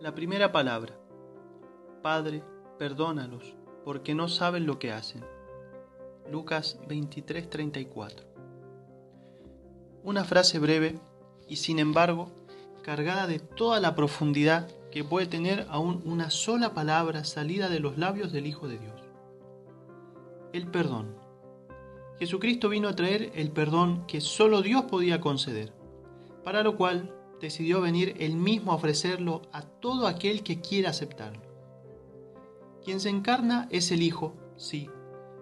La primera palabra: Padre, perdónalos, porque no saben lo que hacen. Lucas 23:34. Una frase breve y sin embargo cargada de toda la profundidad que puede tener aún una sola palabra salida de los labios del Hijo de Dios. El perdón. Jesucristo vino a traer el perdón que solo Dios podía conceder, para lo cual decidió venir Él mismo a ofrecerlo a todo aquel que quiera aceptarlo. Quien se encarna es el Hijo, sí,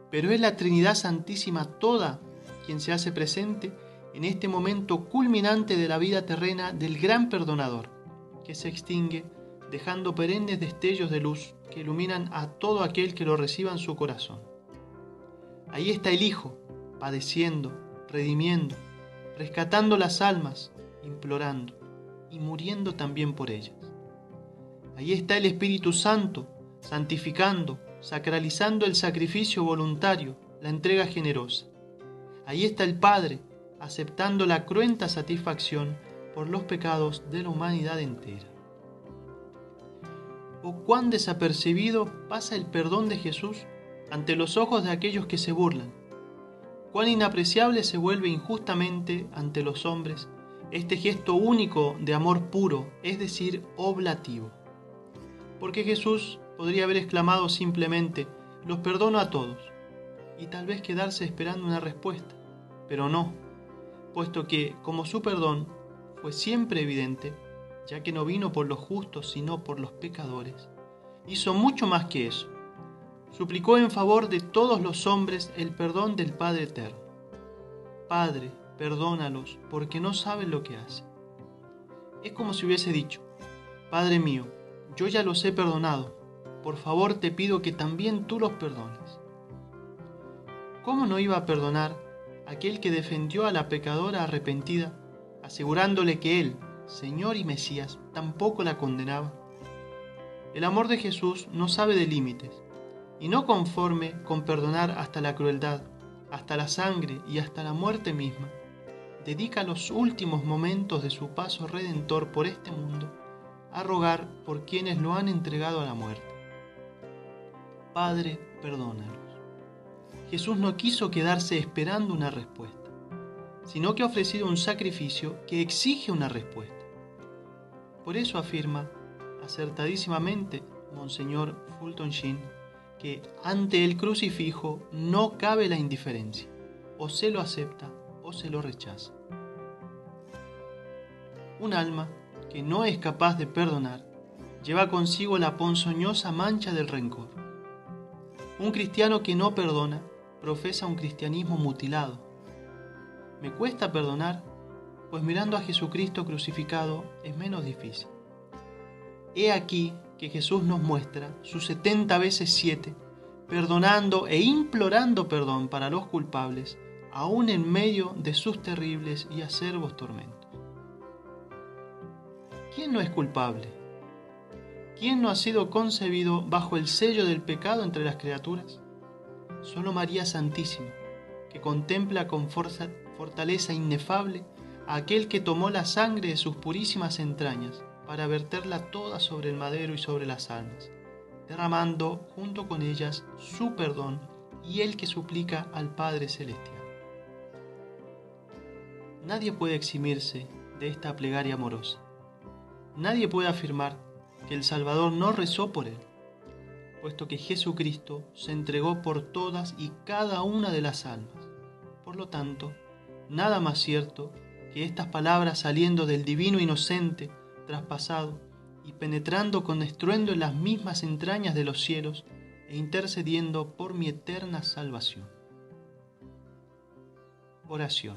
pero es la Trinidad Santísima toda quien se hace presente en este momento culminante de la vida terrena del gran perdonador, que se extingue dejando perennes destellos de luz que iluminan a todo aquel que lo reciba en su corazón. Ahí está el Hijo, padeciendo, redimiendo, rescatando las almas, implorando y muriendo también por ellas. Ahí está el Espíritu Santo, santificando, sacralizando el sacrificio voluntario, la entrega generosa. Ahí está el Padre, aceptando la cruenta satisfacción por los pecados de la humanidad entera. ¿O cuán desapercibido pasa el perdón de Jesús ante los ojos de aquellos que se burlan? ¿Cuán inapreciable se vuelve injustamente ante los hombres este gesto único de amor puro, es decir, oblativo? Porque Jesús podría haber exclamado simplemente: los perdono a todos, y tal vez quedarse esperando una respuesta, pero no, puesto que, como su perdón fue siempre evidente, ya que no vino por los justos sino por los pecadores, hizo mucho más que eso. Suplicó en favor de todos los hombres el perdón del Padre Eterno. Padre, perdónalos, porque no saben lo que hacen. Es como si hubiese dicho: Padre mío, yo ya los he perdonado, por favor te pido que también tú los perdones. ¿Cómo no iba a perdonar aquel que defendió a la pecadora arrepentida, asegurándole que él, Señor y Mesías, tampoco la condenaba? El amor de Jesús no sabe de límites, y no conforme con perdonar hasta la crueldad, hasta la sangre y hasta la muerte misma, dedica los últimos momentos de su paso redentor por este mundo a rogar por quienes lo han entregado a la muerte. Padre, perdónalos. Jesús no quiso quedarse esperando una respuesta, sino que ha ofrecido un sacrificio que exige una respuesta. Por eso afirma acertadísimamente Monseñor Fulton Sheen que ante el crucifijo no cabe la indiferencia, o se lo acepta o se lo rechaza. Un alma que no es capaz de perdonar lleva consigo la ponzoñosa mancha del rencor. Un cristiano que no perdona profesa un cristianismo mutilado. ¿Me cuesta perdonar? Pues mirando a Jesucristo crucificado es menos difícil. He aquí que Jesús nos muestra sus 70 veces 7, perdonando e implorando perdón para los culpables, aún en medio de sus terribles y acerbos tormentos. ¿Quién no es culpable? ¿Quién no ha sido concebido bajo el sello del pecado entre las criaturas? Solo María Santísima, que contempla con fortaleza inefable a aquel que tomó la sangre de sus purísimas entrañas para verterla toda sobre el madero y sobre las almas, derramando junto con ellas su perdón y el que suplica al Padre Celestial. Nadie puede eximirse de esta plegaria amorosa. Nadie puede afirmar que el Salvador no rezó por él, puesto que Jesucristo se entregó por todas y cada una de las almas. Por lo tanto, nada más cierto que estas palabras saliendo del divino inocente, traspasado y penetrando con estruendo en las mismas entrañas de los cielos e intercediendo por mi eterna salvación. Oración.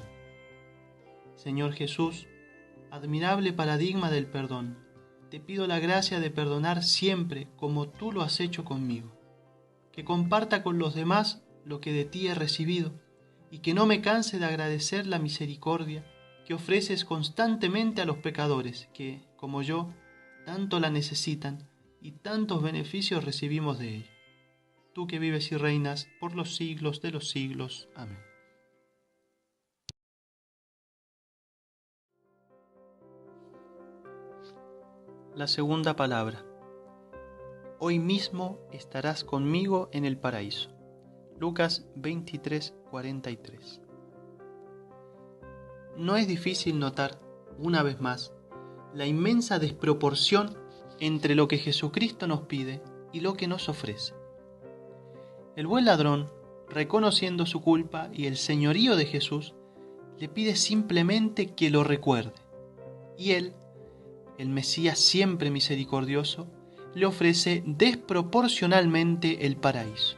Señor Jesús, admirable paradigma del perdón, te pido la gracia de perdonar siempre como tú lo has hecho conmigo, que comparta con los demás lo que de ti he recibido y que no me canse de agradecer la misericordia que ofreces constantemente a los pecadores que, como yo, tanto la necesitan y tantos beneficios recibimos de ella. Tú que vives y reinas por los siglos de los siglos. Amén. La segunda palabra. Hoy mismo estarás conmigo en el paraíso. Lucas 23:43. No es difícil notar, una vez más, la inmensa desproporción entre lo que Jesucristo nos pide y lo que nos ofrece. El buen ladrón, reconociendo su culpa y el señorío de Jesús, le pide simplemente que lo recuerde. Y él, el Mesías siempre misericordioso, le ofrece desproporcionalmente el paraíso.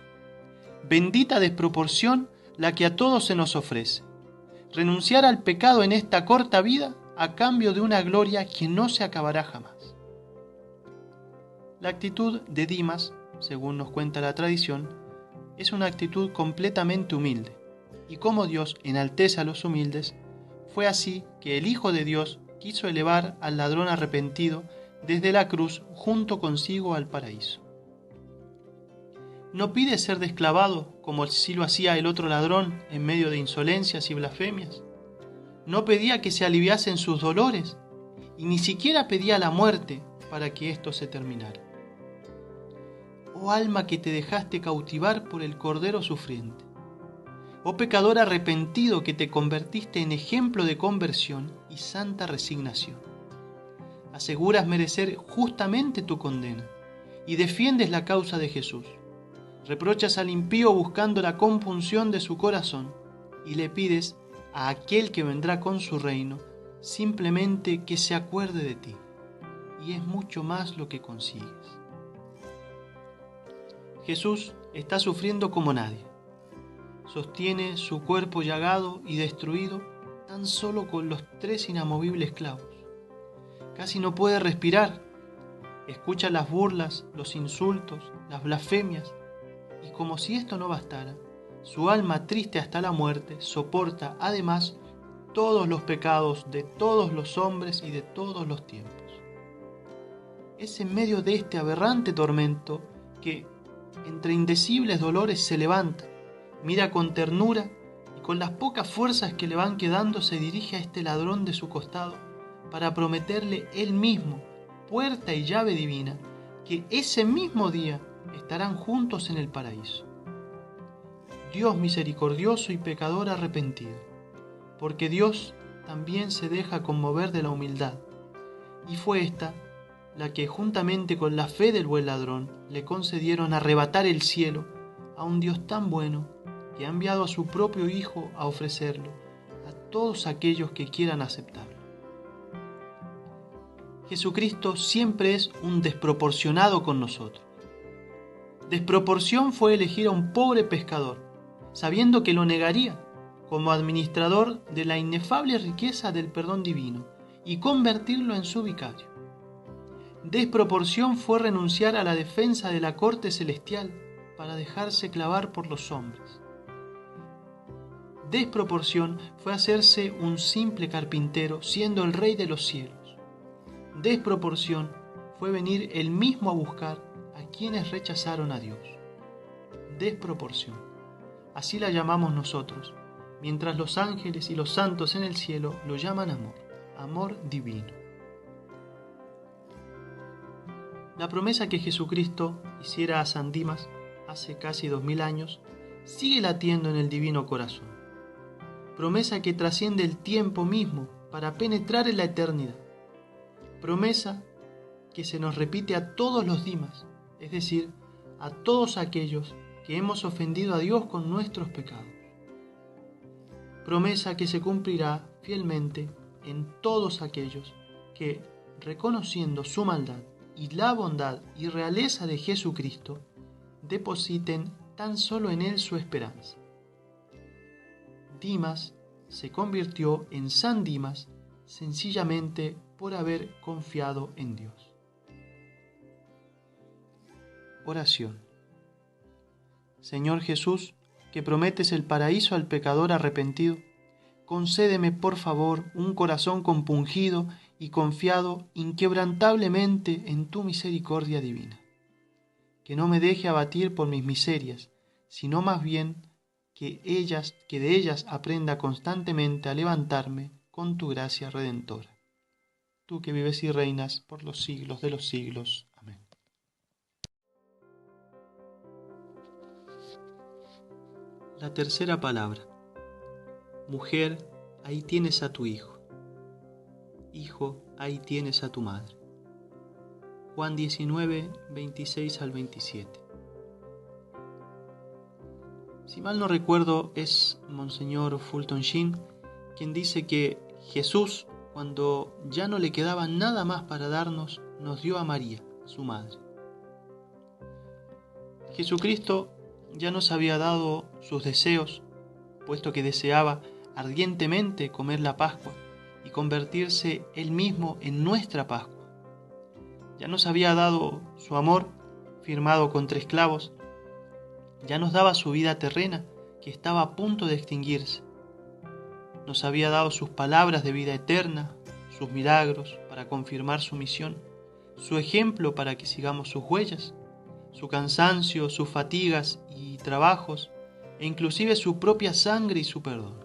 Bendita desproporción la que a todos se nos ofrece. Renunciar al pecado en esta corta vida a cambio de una gloria que no se acabará jamás. La actitud de Dimas, según nos cuenta la tradición, es una actitud completamente humilde, y como Dios enaltece a los humildes, fue así que el Hijo de Dios quiso elevar al ladrón arrepentido desde la cruz junto consigo al paraíso. No pide ser desclavado como sí lo hacía el otro ladrón en medio de insolencias y blasfemias. No pedía que se aliviasen sus dolores y ni siquiera pedía la muerte para que esto se terminara. Oh alma que te dejaste cautivar por el Cordero sufriente. Oh pecador arrepentido que te convertiste en ejemplo de conversión y santa resignación. Aseguras merecer justamente tu condena y defiendes la causa de Jesús. Reprochas al impío buscando la compunción de su corazón y le pides a aquel que vendrá con su reino simplemente que se acuerde de ti. Y es mucho más lo que consigues. Jesús está sufriendo como nadie. Sostiene su cuerpo llagado y destruido tan solo con los 3 inamovibles clavos. Casi no puede respirar. Escucha las burlas, los insultos, las blasfemias, y como si esto no bastara, su alma triste hasta la muerte soporta además todos los pecados de todos los hombres y de todos los tiempos. Es en medio de este aberrante tormento que, entre indecibles dolores, se levanta, mira con ternura y con las pocas fuerzas que le van quedando se dirige a este ladrón de su costado para prometerle él mismo, puerta y llave divina, que ese mismo día estarán juntos en el paraíso. Dios misericordioso y pecador arrepentido, porque Dios también se deja conmover de la humildad, y fue esta la que juntamente con la fe del buen ladrón le concedieron arrebatar el cielo a un Dios tan bueno que ha enviado a su propio Hijo a ofrecerlo a todos aquellos que quieran aceptarlo. Jesucristo siempre es un desproporcionado con nosotros. Desproporción fue elegir a un pobre pescador, sabiendo que lo negaría, como administrador de la inefable riqueza del perdón divino, y convertirlo en su vicario. Desproporción fue renunciar a la defensa de la corte celestial para dejarse clavar por los hombres. Desproporción fue hacerse un simple carpintero siendo el Rey de los cielos. Desproporción fue venir él mismo a buscar a quienes rechazaron a Dios. Desproporción, así la llamamos nosotros, mientras los ángeles y los santos en el cielo lo llaman amor, amor divino. La promesa que Jesucristo hiciera a San Dimas hace casi 2000 años sigue latiendo en el divino corazón. Promesa que trasciende el tiempo mismo para penetrar en la eternidad. Promesa que se nos repite a todos los Dimas, es decir, a todos aquellos que hemos ofendido a Dios con nuestros pecados. Promesa que se cumplirá fielmente en todos aquellos que, reconociendo su maldad y la bondad y realeza de Jesucristo, depositen tan solo en Él su esperanza. Dimas se convirtió en San Dimas sencillamente por haber confiado en Dios. Oración. Señor Jesús, que prometes el paraíso al pecador arrepentido, concédeme por favor un corazón compungido y confiado inquebrantablemente en tu misericordia divina. Que no me deje abatir por mis miserias, sino más bien que de ellas aprenda constantemente a levantarme con tu gracia redentora. tú que vives y reinas por los siglos de los siglos. Amén. La tercera palabra. Mujer, ahí tienes a tu hijo. Hijo, ahí tienes a tu madre. Juan 19, 26 al 27. Si mal no recuerdo, es Monseñor Fulton Sheen quien dice que Jesús, cuando ya no le quedaba nada más para darnos, nos dio a María, su madre. Jesucristo ya nos había dado sus deseos, puesto que deseaba ardientemente comer la Pascua y convertirse Él mismo en nuestra Pascua. Ya nos había dado su amor, firmado con 3 clavos, ya nos daba su vida terrena, que estaba a punto de extinguirse. Nos había dado sus palabras de vida eterna, sus milagros para confirmar su misión, su ejemplo para que sigamos sus huellas, su cansancio, sus fatigas y trabajos, e inclusive su propia sangre y su perdón.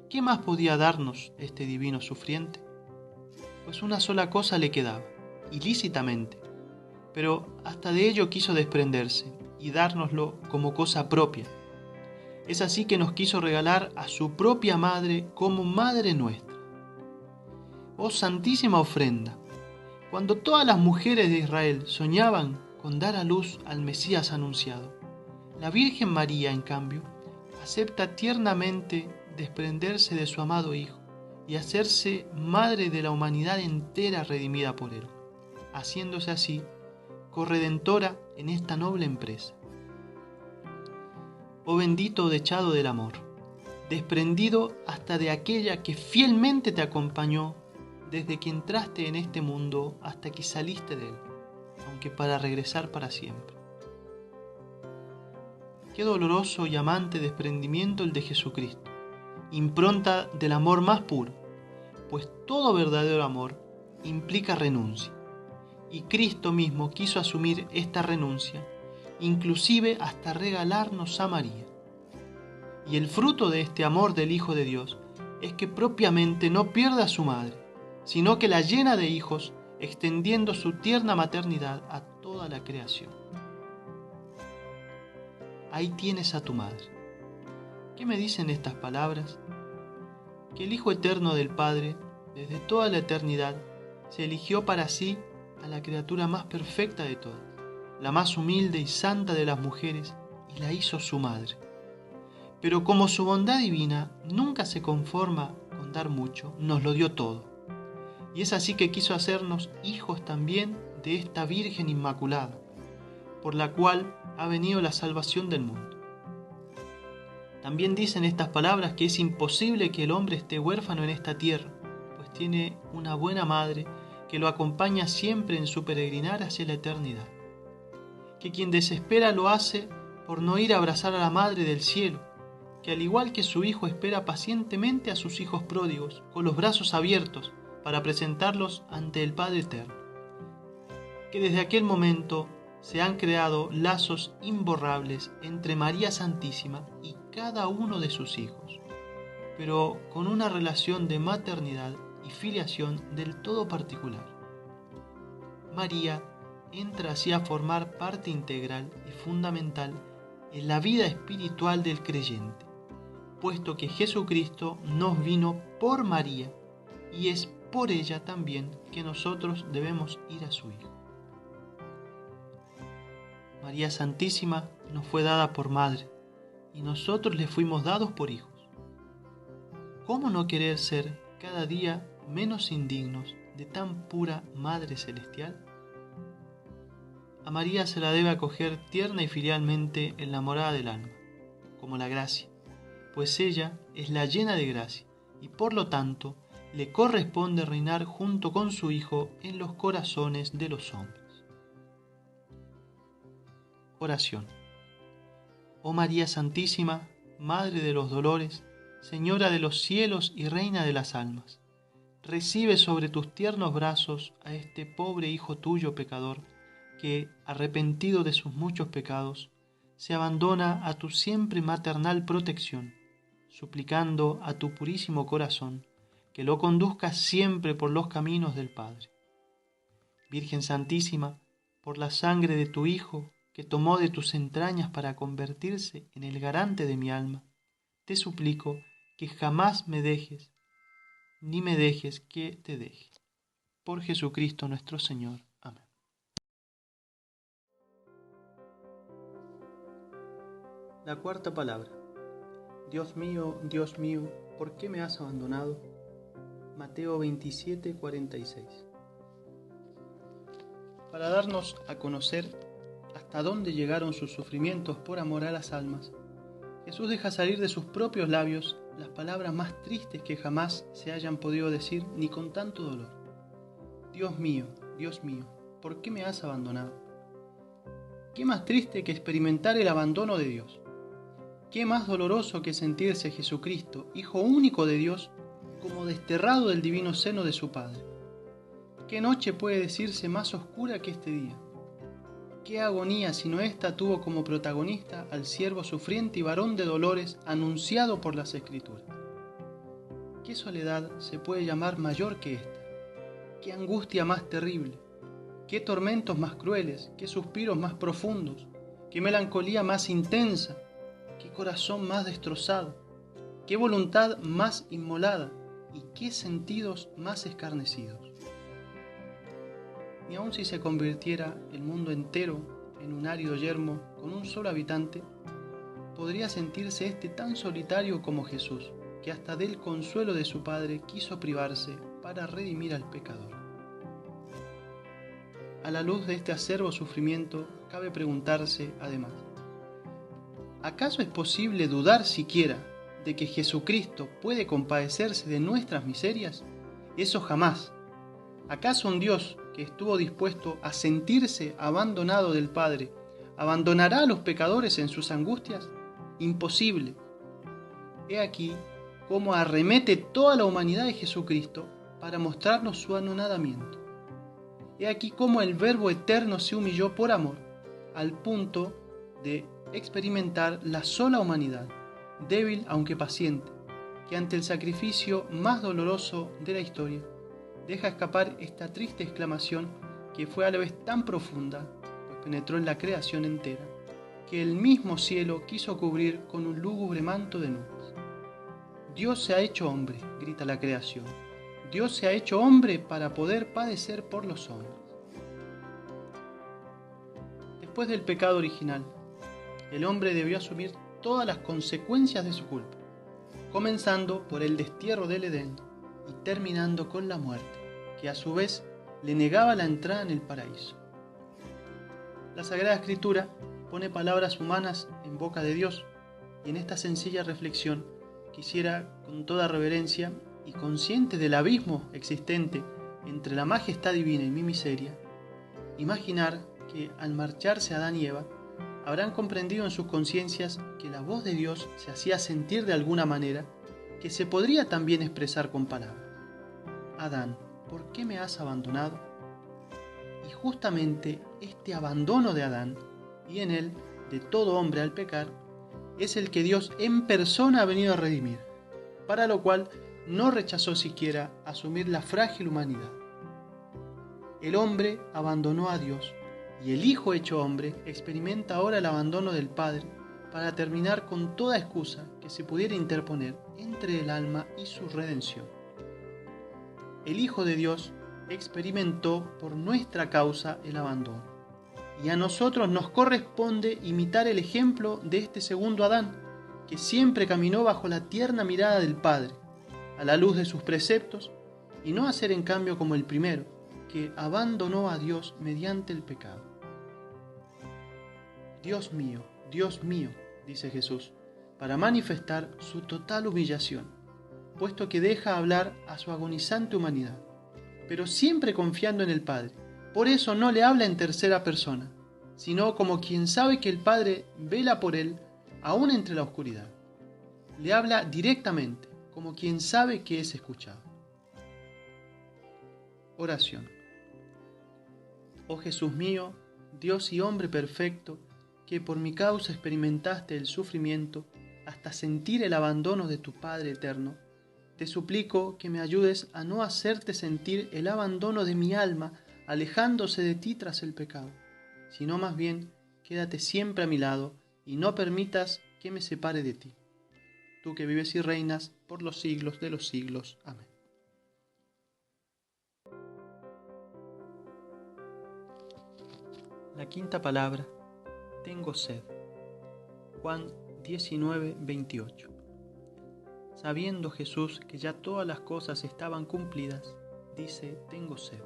¿Qué más podía darnos este divino sufriente? Pues una sola cosa le quedaba, ilícitamente, pero hasta de ello quiso desprenderse y dárnoslo como cosa propia. Es así que nos quiso regalar a su propia madre como madre nuestra. Oh santísima ofrenda, cuando todas las mujeres de Israel soñaban con dar a luz al Mesías anunciado, la Virgen María, en cambio, acepta tiernamente desprenderse de su amado Hijo y hacerse madre de la humanidad entera redimida por Él, haciéndose así corredentora en esta noble empresa. Oh bendito dechado del amor, desprendido hasta de aquella que fielmente te acompañó desde que entraste en este mundo hasta que saliste de él, aunque para regresar para siempre. Qué doloroso y amante desprendimiento el de Jesucristo, impronta del amor más puro, pues todo verdadero amor implica renuncia. Y Cristo mismo quiso asumir esta renuncia, inclusive hasta regalarnos a María. Y el fruto de este amor del Hijo de Dios es que propiamente no pierde a su madre, sino que la llena de hijos, extendiendo su tierna maternidad a toda la creación. Ahí tienes a tu madre. ¿Qué me dicen estas palabras? Que el Hijo eterno del Padre, desde toda la eternidad, se eligió para sí a la criatura más perfecta de todas, la más humilde y santa de las mujeres, y la hizo su madre. Pero como su bondad divina nunca se conforma con dar mucho, nos lo dio todo. Y es así que quiso hacernos hijos también de esta Virgen Inmaculada, por la cual ha venido la salvación del mundo. También dicen estas palabras que es imposible que el hombre esté huérfano en esta tierra, pues tiene una buena madre que lo acompaña siempre en su peregrinar hacia la eternidad. Que quien desespera lo hace por no ir a abrazar a la Madre del Cielo, que al igual que su Hijo espera pacientemente a sus hijos pródigos, con los brazos abiertos para presentarlos ante el Padre Eterno. Que desde aquel momento se han creado lazos imborrables entre María Santísima y cada uno de sus hijos, pero con una relación de maternidad y filiación del todo particular. María entra así a formar parte integral y fundamental en la vida espiritual del creyente, puesto que Jesucristo nos vino por María y es por ella también que nosotros debemos ir a su Hijo. María Santísima nos fue dada por madre y nosotros le fuimos dados por hijos. ¿Cómo no querer ser cada día menos indignos de tan pura Madre Celestial? A María se la debe acoger tierna y filialmente en la morada del alma, como la gracia, pues ella es la llena de gracia y por lo tanto le corresponde reinar junto con su Hijo en los corazones de los hombres. Oración. Oh María Santísima, Madre de los dolores, Señora de los cielos y Reina de las almas, recibe sobre tus tiernos brazos a este pobre hijo tuyo pecador, que, arrepentido de sus muchos pecados, se abandona a tu siempre maternal protección, suplicando a tu purísimo corazón que lo conduzca siempre por los caminos del Padre. Virgen Santísima, por la sangre de tu Hijo, que tomó de tus entrañas para convertirse en el garante de mi alma, te suplico que jamás me dejes, ni me dejes que te deje. Por Jesucristo nuestro Señor. Amén. La cuarta palabra. Dios mío, ¿por qué me has abandonado? Mateo 27, 46. Para darnos a conocer hasta dónde llegaron sus sufrimientos por amor a las almas, Jesús deja salir de sus propios labios las palabras más tristes que jamás se hayan podido decir ni con tanto dolor. Dios mío, ¿por qué me has abandonado? ¿Qué más triste que experimentar el abandono de Dios? ¿Qué más doloroso que sentirse Jesucristo, Hijo único de Dios, como desterrado del divino seno de su Padre? ¿Qué noche puede decirse más oscura que este día? ¿Qué agonía sino esta tuvo como protagonista al siervo sufriente y varón de dolores anunciado por las Escrituras? ¿Qué soledad se puede llamar mayor que esta? ¿Qué angustia más terrible? ¿Qué tormentos más crueles? ¿Qué suspiros más profundos? ¿Qué melancolía más intensa? ¿Qué corazón más destrozado? ¿Qué voluntad más inmolada? ¿Y qué sentidos más escarnecidos? Ni aun si se convirtiera el mundo entero en un árido yermo con un solo habitante, podría sentirse éste tan solitario como Jesús, que hasta del consuelo de su Padre quiso privarse para redimir al pecador. A la luz de este acerbo sufrimiento, cabe preguntarse, además, ¿acaso es posible dudar siquiera de que Jesucristo puede compadecerse de nuestras miserias? Eso jamás. ¿Acaso un Dios que estuvo dispuesto a sentirse abandonado del Padre abandonará a los pecadores en sus angustias? Imposible. He aquí cómo arremete toda la humanidad de Jesucristo para mostrarnos su anonadamiento. He aquí cómo el Verbo eterno se humilló por amor, al punto de experimentar la sola humanidad, débil aunque paciente, que ante el sacrificio más doloroso de la historia, deja escapar esta triste exclamación que fue a la vez tan profunda, pues penetró en la creación entera, que el mismo cielo quiso cubrir con un lúgubre manto de nubes. Dios se ha hecho hombre, grita la creación. Dios se ha hecho hombre para poder padecer por los hombres. Después del pecado original, el hombre debió asumir todas las consecuencias de su culpa, comenzando por el destierro del Edén y terminando con la muerte, que a su vez le negaba la entrada en el paraíso. La Sagrada Escritura pone palabras humanas en boca de Dios, y en esta sencilla reflexión quisiera, con toda reverencia y consciente del abismo existente entre la majestad divina y mi miseria, imaginar que al marcharse Adán y Eva, habrán comprendido en sus conciencias que la voz de Dios se hacía sentir de alguna manera que se podría también expresar con palabras. Adán, ¿por qué me has abandonado? Y justamente este abandono de Adán, y en él de todo hombre al pecar, es el que Dios en persona ha venido a redimir, para lo cual no rechazó siquiera asumir la frágil humanidad. El hombre abandonó a Dios, y el Hijo hecho hombre experimenta ahora el abandono del Padre para terminar con toda excusa que se pudiera interponer entre el alma y su redención. El Hijo de Dios experimentó por nuestra causa el abandono, y a nosotros nos corresponde imitar el ejemplo de este segundo Adán, que siempre caminó bajo la tierna mirada del Padre, a la luz de sus preceptos, y no hacer en cambio como el primero, que abandonó a Dios mediante el pecado. Dios mío, dice Jesús, para manifestar su total humillación, puesto que deja hablar a su agonizante humanidad, pero siempre confiando en el Padre. Por eso no le habla en tercera persona, sino como quien sabe que el Padre vela por él aún entre la oscuridad. Le habla directamente, como quien sabe que es escuchado. Oración. Oh Jesús mío, Dios y hombre perfecto, que por mi causa experimentaste el sufrimiento hasta sentir el abandono de tu Padre eterno, Te suplico que me ayudes a no hacerte sentir el abandono de mi alma alejándose de ti tras el pecado, sino más bien quédate siempre a mi lado y no permitas que me separe de ti. Tú que vives y reinas por los siglos de los siglos. Amén. La quinta palabra, tengo sed. Juan 19:28. Sabiendo Jesús que ya todas las cosas estaban cumplidas, dice, tengo sed.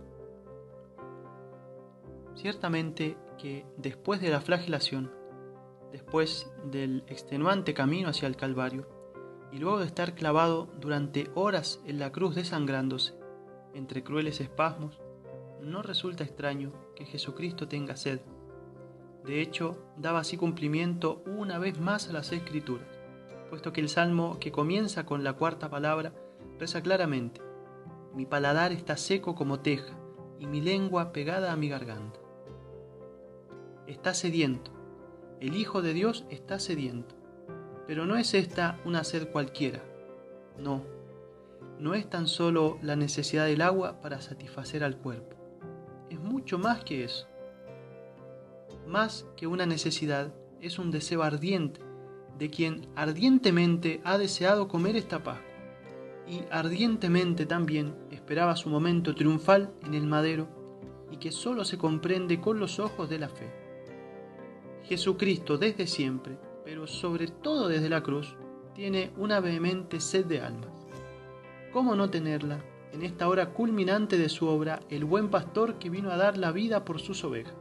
Ciertamente que después de la flagelación, después del extenuante camino hacia el Calvario, y luego de estar clavado durante horas en la cruz desangrándose, entre crueles espasmos, no resulta extraño que Jesucristo tenga sed. De hecho, daba así cumplimiento una vez más a las Escrituras, puesto que el Salmo que comienza con la cuarta palabra reza claramente: mi paladar está seco como teja, y mi lengua pegada a mi garganta. Está sediento. El Hijo de Dios está sediento. Pero no es esta una sed cualquiera. No, no es tan solo la necesidad del agua para satisfacer al cuerpo. Es mucho más que eso. Más que una necesidad, es un deseo ardiente de quien ardientemente ha deseado comer esta Pascua y ardientemente también esperaba su momento triunfal en el madero y que solo se comprende con los ojos de la fe. Jesucristo desde siempre, pero sobre todo desde la cruz, tiene una vehemente sed de almas. ¿Cómo no tenerla en esta hora culminante de su obra, el buen pastor que vino a dar la vida por sus ovejas?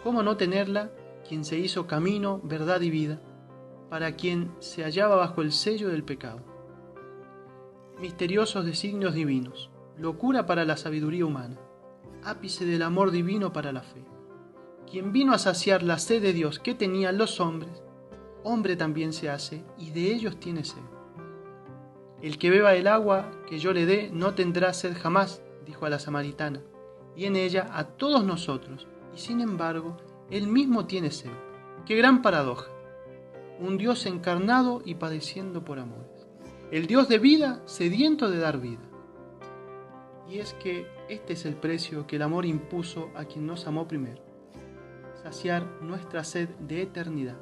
¿Cómo no tenerla quien se hizo camino, verdad y vida, para quien se hallaba bajo el sello del pecado? Misteriosos designios divinos, locura para la sabiduría humana, ápice del amor divino para la fe. Quien vino a saciar la sed de Dios que tenían los hombres, hombre también se hace y de ellos tiene sed. El que beba el agua que yo le dé no tendrá sed jamás, dijo a la samaritana, y en ella a todos nosotros, y sin embargo, él mismo tiene sed. ¡Qué gran paradoja! Un Dios encarnado y padeciendo por amores. El Dios de vida, sediento de dar vida. Y es que este es el precio que el amor impuso a quien nos amó primero. Saciar nuestra sed de eternidad,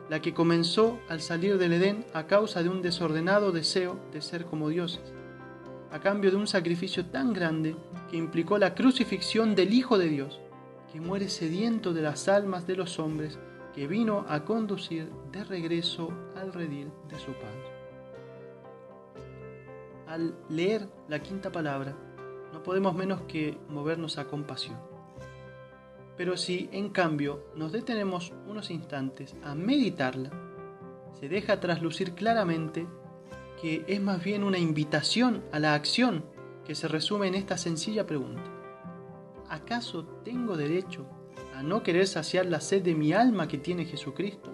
la que comenzó al salir del Edén a causa de un desordenado deseo de ser como dioses, a cambio de un sacrificio tan grande que implicó la crucifixión del Hijo de Dios, que muere sediento de las almas de los hombres, que vino a conducir de regreso al redil de su Padre. Al leer la quinta palabra, no podemos menos que movernos a compasión. Pero si, en cambio, nos detenemos unos instantes a meditarla, se deja traslucir claramente que es más bien una invitación a la acción que se resume en esta sencilla pregunta: ¿acaso tengo derecho a no querer saciar la sed de mi alma que tiene Jesucristo?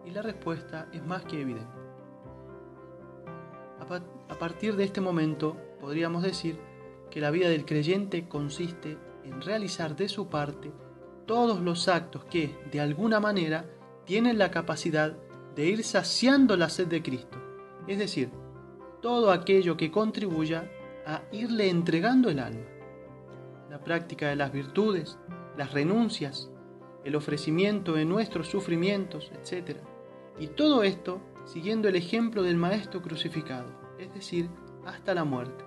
Y la respuesta es más que evidente. A partir de este momento, podríamos decir que la vida del creyente consiste en realizar de su parte todos los actos que, de alguna manera, tienen la capacidad de ir saciando la sed de Cristo, es decir, todo aquello que contribuya a irle entregando el alma. La práctica de las virtudes, las renuncias, el ofrecimiento de nuestros sufrimientos, etc. Y todo esto siguiendo el ejemplo del Maestro crucificado, es decir, hasta la muerte,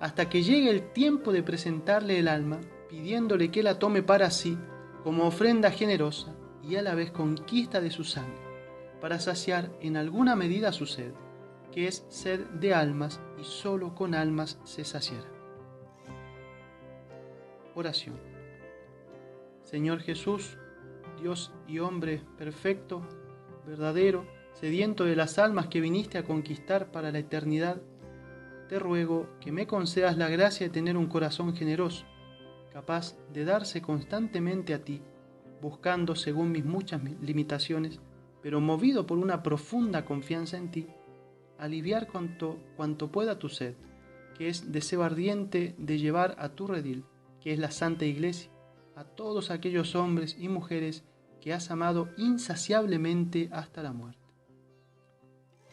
hasta que llegue el tiempo de presentarle el alma, pidiéndole que la tome para sí como ofrenda generosa y a la vez conquista de su sangre, para saciar en alguna medida su sed, que es sed de almas, y solo con almas se saciará. Oración. Señor Jesús, Dios y hombre perfecto, verdadero, sediento de las almas que viniste a conquistar para la eternidad, te ruego que me concedas la gracia de tener un corazón generoso, capaz de darse constantemente a ti, buscando según mis muchas limitaciones, pero movido por una profunda confianza en ti, aliviar cuanto pueda tu sed, que es deseo ardiente de llevar a tu redil, que es la Santa Iglesia, a todos aquellos hombres y mujeres que has amado insaciablemente hasta la muerte.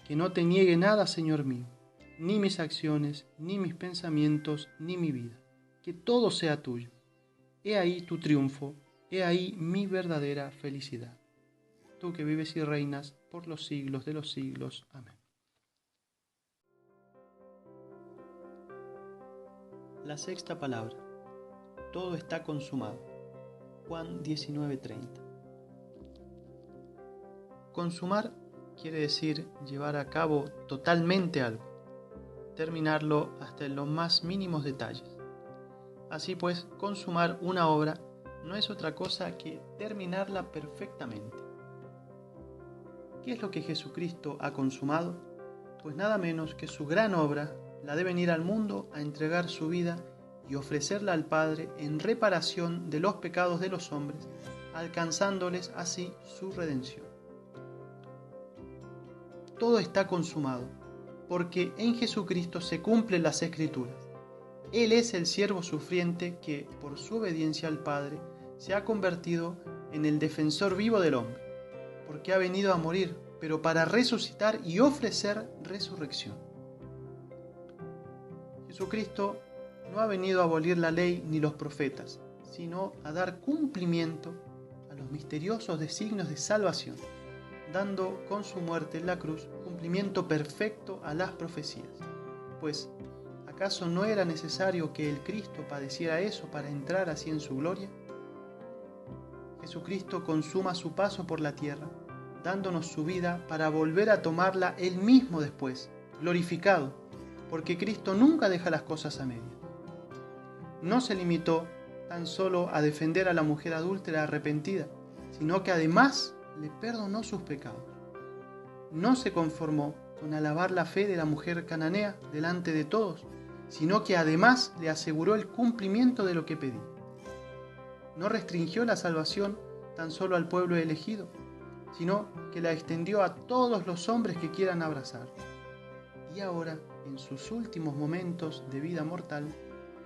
Que no te niegue nada, Señor mío, ni mis acciones, ni mis pensamientos, ni mi vida. Que todo sea tuyo. He ahí tu triunfo, he ahí mi verdadera felicidad. Tú que vives y reinas por los siglos de los siglos. Amén. La sexta palabra. Todo está consumado. Juan 19:30. Consumar quiere decir llevar a cabo totalmente algo, terminarlo hasta en los más mínimos detalles. Así pues, consumar una obra no es otra cosa que terminarla perfectamente. ¿Qué es lo que Jesucristo ha consumado? Pues nada menos que su gran obra, la de venir al mundo a entregar su vida y ofrecerla al Padre en reparación de los pecados de los hombres, alcanzándoles así su redención. Todo está consumado, porque en Jesucristo se cumplen las Escrituras. Él es el siervo sufriente que, por su obediencia al Padre, se ha convertido en el defensor vivo del hombre, porque ha venido a morir, pero para resucitar y ofrecer resurrección. Jesucristo no ha venido a abolir la ley ni los profetas, sino a dar cumplimiento a los misteriosos designios de salvación, dando con su muerte en la cruz cumplimiento perfecto a las profecías. Pues, ¿acaso no era necesario que el Cristo padeciera eso para entrar así en su gloria? Jesucristo consuma su paso por la tierra, dándonos su vida para volver a tomarla Él mismo después, glorificado, porque Cristo nunca deja las cosas a medias. No se limitó tan solo a defender a la mujer adúltera arrepentida, sino que además le perdonó sus pecados. No se conformó con alabar la fe de la mujer cananea delante de todos, sino que además le aseguró el cumplimiento de lo que pedía. No restringió la salvación tan solo al pueblo elegido, sino que la extendió a todos los hombres que quieran abrazar. Y ahora, en sus últimos momentos de vida mortal,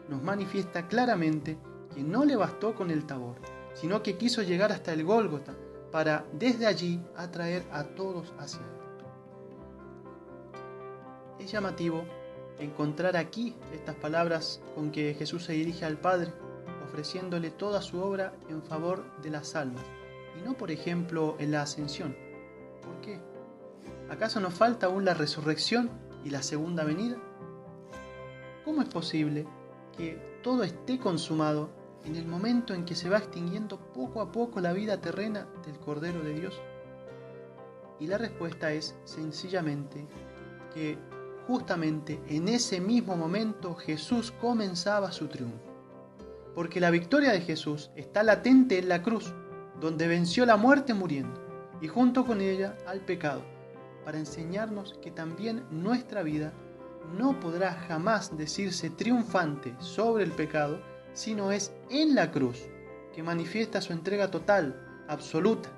nos manifiesta claramente que no le bastó con el Tabor, sino que quiso llegar hasta el Gólgota para desde allí atraer a todos hacia él. Es llamativo encontrar aquí estas palabras con que Jesús se dirige al Padre, ofreciéndole toda su obra en favor de las almas, y no, por ejemplo, en la ascensión. ¿Por qué? ¿Acaso nos falta aún la resurrección y la segunda venida? ¿Cómo es posible que todo esté consumado en el momento en que se va extinguiendo poco a poco la vida terrena del Cordero de Dios? Y la respuesta es sencillamente que justamente en ese mismo momento Jesús comenzaba su triunfo. Porque la victoria de Jesús está latente en la cruz, donde venció la muerte muriendo, y junto con ella al pecado, para enseñarnos que también nuestra vida no podrá jamás decirse triunfante sobre el pecado, sino es en la cruz que manifiesta su entrega total, absoluta,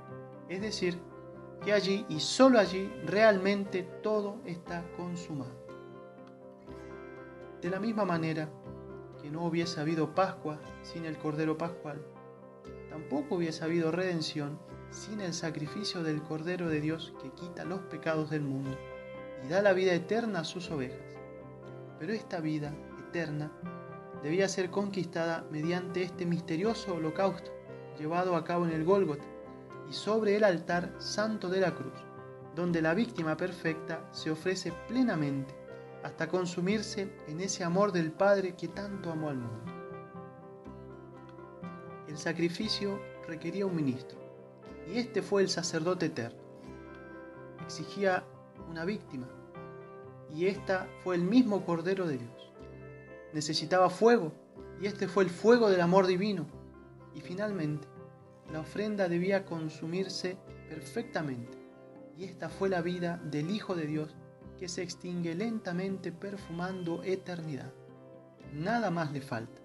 es decir, que allí y solo allí realmente todo está consumado. De la misma manera que no hubiese habido Pascua sin el Cordero Pascual, tampoco hubiese habido redención sin el sacrificio del Cordero de Dios que quita los pecados del mundo y da la vida eterna a sus ovejas. Pero esta vida eterna debía ser conquistada mediante este misterioso holocausto llevado a cabo en el Gólgota y sobre el altar santo de la cruz, donde la víctima perfecta se ofrece plenamente hasta consumirse en ese amor del Padre que tanto amó al mundo. El sacrificio requería un ministro, y este fue el sacerdote eterno. Exigía una víctima, y esta fue el mismo Cordero de Dios. Necesitaba fuego, y este fue el fuego del amor divino. Y finalmente, la ofrenda debía consumirse perfectamente, y esta fue la vida del Hijo de Dios que se extingue lentamente perfumando eternidad. Nada más le falta,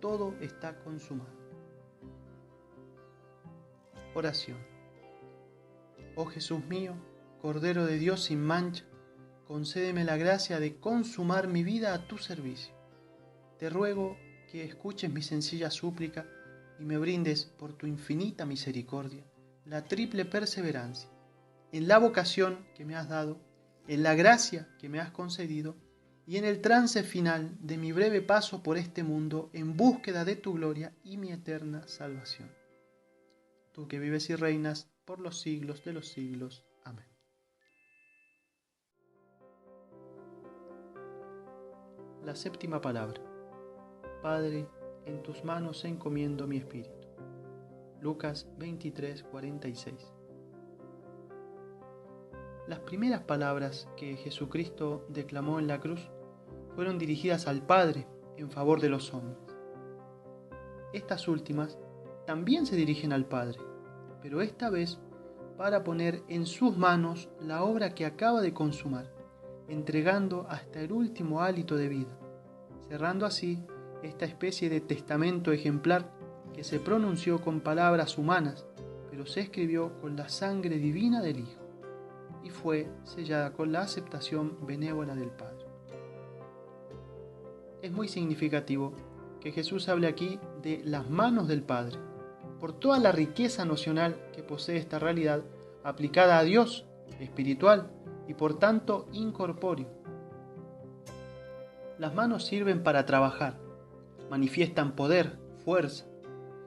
todo está consumado. Oración. Oh Jesús mío, Cordero de Dios sin mancha, concédeme la gracia de consumar mi vida a tu servicio. Te ruego que escuches mi sencilla súplica y me brindes, por tu infinita misericordia, la triple perseverancia, en la vocación que me has dado, en la gracia que me has concedido y en el trance final de mi breve paso por este mundo en búsqueda de tu gloria y mi eterna salvación. Tú que vives y reinas por los siglos de los siglos. Amén. La séptima palabra. Padre, en tus manos encomiendo mi espíritu. Lucas 23:46. Las primeras palabras que Jesucristo declamó en la cruz fueron dirigidas al Padre en favor de los hombres. Estas últimas también se dirigen al Padre, pero esta vez para poner en sus manos la obra que acaba de consumar, entregando hasta el último hálito de vida, cerrando así esta especie de testamento ejemplar que se pronunció con palabras humanas, pero se escribió con la sangre divina del Hijo y fue sellada con la aceptación benévola del Padre. Es muy significativo que Jesús hable aquí de las manos del Padre, por toda la riqueza nocional que posee esta realidad aplicada a Dios, espiritual y por tanto incorpóreo. Las manos sirven para trabajar, manifiestan poder, fuerza,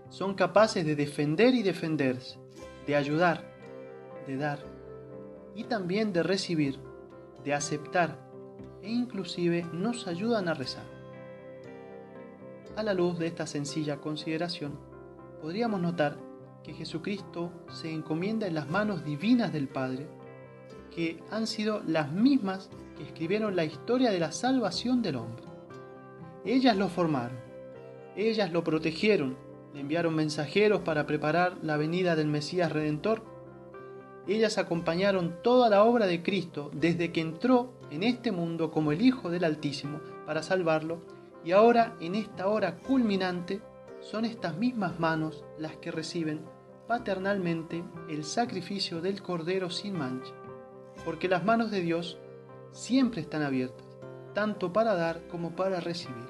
son capaces de defender y defenderse, de ayudar, de dar y también de recibir, de aceptar e inclusive nos ayudan a rezar. A la luz de esta sencilla consideración, podríamos notar que Jesucristo se encomienda en las manos divinas del Padre, que han sido las mismas que escribieron la historia de la salvación del hombre. Ellas lo formaron, ellas lo protegieron, le enviaron mensajeros para preparar la venida del Mesías Redentor. Ellas acompañaron toda la obra de Cristo desde que entró en este mundo como el Hijo del Altísimo para salvarlo, y ahora en esta hora culminante son estas mismas manos las que reciben paternalmente el sacrificio del Cordero sin mancha, porque las manos de Dios siempre están abiertas, tanto para dar como para recibir,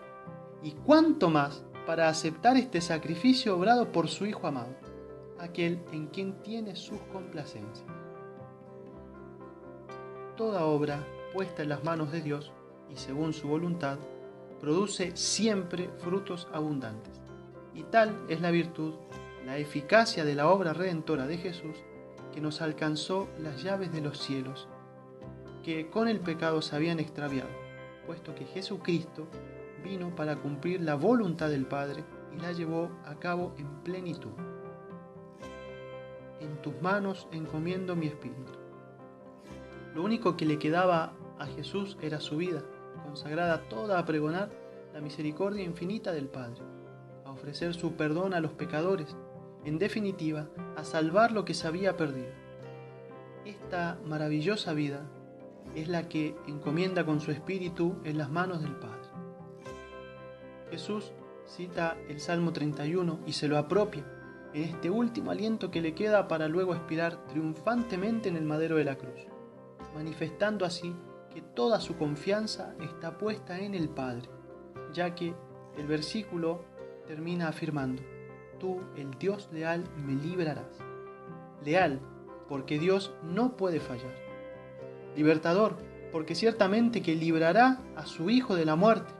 y cuánto más para aceptar este sacrificio obrado por su Hijo amado, aquel en quien tiene sus complacencias. Toda obra puesta en las manos de Dios y según su voluntad produce siempre frutos abundantes, y tal es la virtud, la eficacia de la obra redentora de Jesús, que nos alcanzó las llaves de los cielos, que con el pecado se habían extraviado, puesto que Jesucristo vino para cumplir la voluntad del Padre y la llevó a cabo en plenitud. En tus manos encomiendo mi espíritu. Lo único que le quedaba a Jesús era su vida, consagrada toda a pregonar la misericordia infinita del Padre, a ofrecer su perdón a los pecadores, en definitiva, a salvar lo que se había perdido. Esta maravillosa vida es la que encomienda con su espíritu en las manos del Padre. Jesús cita el Salmo 31 y se lo apropia en este último aliento que le queda para luego expirar triunfantemente en el madero de la cruz, manifestando así que toda su confianza está puesta en el Padre, ya que el versículo termina afirmando: tú, el Dios leal, me librarás. Leal, porque Dios no puede fallar. Libertador, porque ciertamente que librará a su Hijo de la muerte,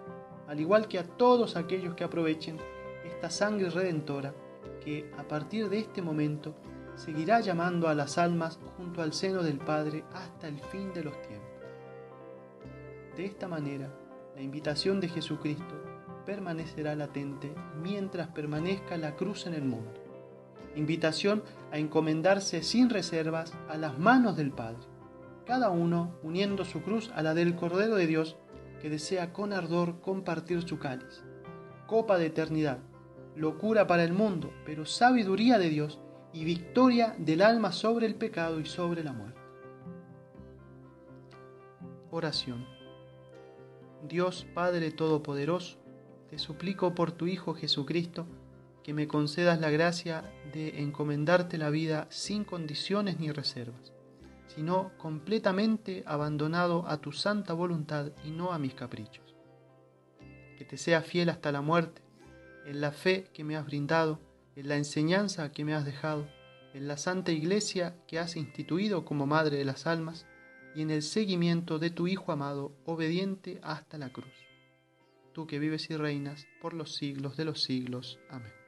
al igual que a todos aquellos que aprovechen esta sangre redentora que a partir de este momento seguirá llamando a las almas junto al seno del Padre hasta el fin de los tiempos. De esta manera, la invitación de Jesucristo permanecerá latente mientras permanezca la cruz en el mundo. Invitación a encomendarse sin reservas a las manos del Padre, cada uno uniendo su cruz a la del Cordero de Dios, que desea con ardor compartir su cáliz, copa de eternidad, locura para el mundo, pero sabiduría de Dios y victoria del alma sobre el pecado y sobre la muerte. Oración. Dios Padre Todopoderoso, te suplico por tu Hijo Jesucristo que me concedas la gracia de encomendarte la vida sin condiciones ni reservas, sino completamente abandonado a tu santa voluntad y no a mis caprichos. Que te sea fiel hasta la muerte, en la fe que me has brindado, en la enseñanza que me has dejado, en la Santa Iglesia que has instituido como Madre de las Almas, y en el seguimiento de tu Hijo amado, obediente hasta la cruz. Tú que vives y reinas por los siglos de los siglos. Amén.